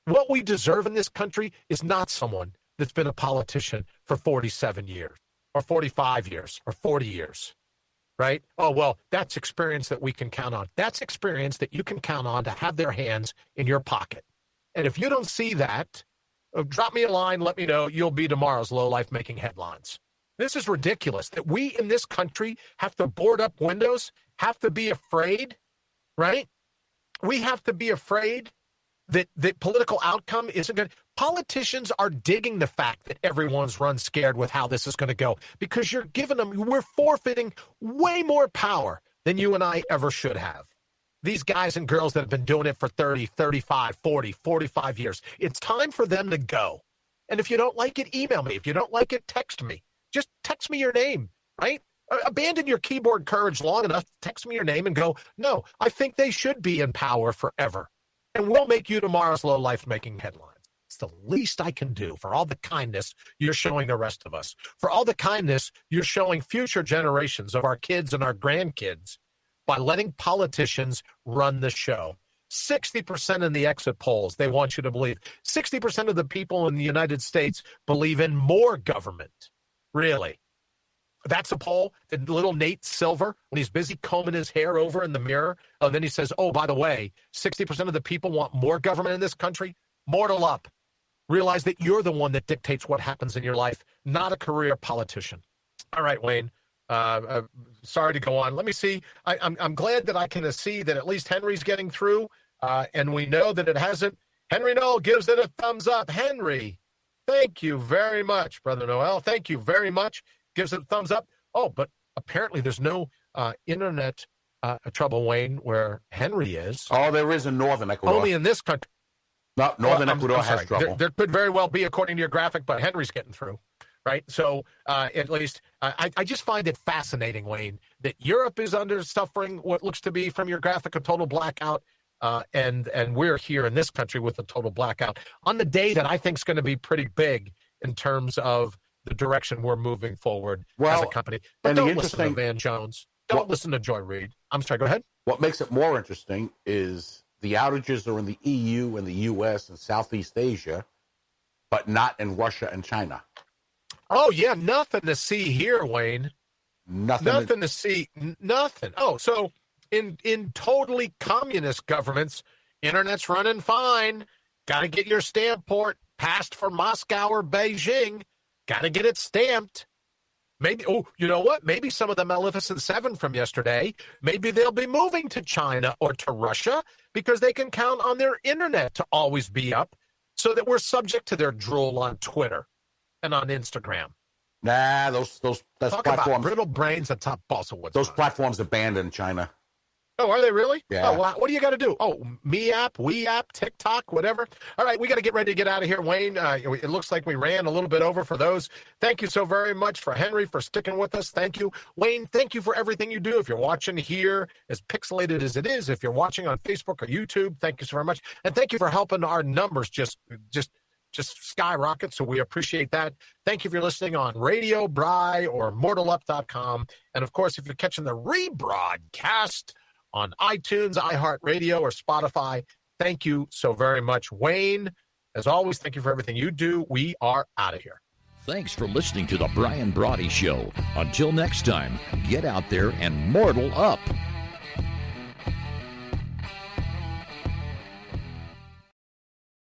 What we deserve in this country is not someone that's been a politician for 47 years or 45 years or 40 years, right? Oh, well, that's experience that we can count on. That's experience that you can count on to have their hands in your pocket. And if you don't see that, drop me a line, let me know. You'll be tomorrow's lowlife making headlines. This is ridiculous that we in this country have to board up windows, have to be afraid, right? We have to be afraid that the political outcome isn't good. Politicians are digging the fact that everyone's run scared with how this is going to go because you're giving them, we're forfeiting way more power than you and I ever should have. These guys and girls that have been doing it for 30, 35, 40, 45 years, it's time for them to go. And if you don't like it, email me. If you don't like it, text me. Just text me your name, right? Abandon your keyboard courage long enough to text me your name and go, no, I think they should be in power forever. And we'll make you tomorrow's low life making headlines. It's the least I can do for all the kindness you're showing the rest of us, for all the kindness you're showing future generations of our kids and our grandkids by letting politicians run the show. 60% in the exit polls, they want you to believe. 60% of the people in the United States believe in more government. Really? That's a poll that little Nate Silver, when he's busy combing his hair over in the mirror, and then he says, oh, by the way, 60% of the people want more government in this country. Mortal up. Realize that you're the one that dictates what happens in your life, not a career politician. All right, Wayne. Sorry to go on. Let me see. I'm glad that I can see that at least Henry's getting through, and we know that it hasn't. Henry Noel gives it a thumbs up. Henry, thank you very much, Brother Noel. Thank you very much. Gives it a thumbs up. Oh, but apparently there's no internet trouble, Wayne, where Henry is. Oh, there is in northern Ecuador. Only in this country. No, northern Ecuador has trouble. There could very well be, according to your graphic, but Henry's getting through, right? So at least I just find it fascinating, Wayne, that Europe is suffering what looks to be, from your graphic, a total blackout, and we're here in this country with a total blackout on the day that I think is going to be pretty big in terms of the direction we're moving forward as a company. But don't listen to Van Jones. Don't listen to Joy Reid. I'm sorry, go ahead. What makes it more interesting is the outages are in the EU and the U.S. and Southeast Asia, but not in Russia and China. Oh, yeah, nothing to see here, Wayne. Nothing to see. Nothing. Oh, so in totally communist governments, internet's running fine. Got to get your stamp port passed for Moscow or Beijing. Got to get it stamped. Maybe, oh, you know what? Maybe some of the Maleficent 7 from yesterday, maybe they'll be moving to China or to Russia because they can count on their internet to always be up so that we're subject to their drool on Twitter and on Instagram. Nah, those Talk platforms. About brittle brains on top balsa wood. Those platforms are banned in China. Oh, are they really? Yeah. Oh, well, what do you got to do? Oh, Me app, We app, TikTok, whatever. All right, we got to get ready to get out of here, Wayne. It looks like we ran a little bit over for those. Thank you so very much for Henry for sticking with us. Thank you, Wayne. Thank you for everything you do. If you're watching here, as pixelated as it is, if you're watching on Facebook or YouTube, thank you so very much, and thank you for helping our numbers just skyrocket. So we appreciate that. Thank you for listening on Radio Bry or MortalUp.com, and of course, if you're catching the rebroadcast on iTunes, iHeartRadio, or Spotify. Thank you so very much, Wayne. As always, thank you for everything you do. We are out of here. Thanks for listening to the Brian Brawdy Show. Until next time, get out there and mortal up.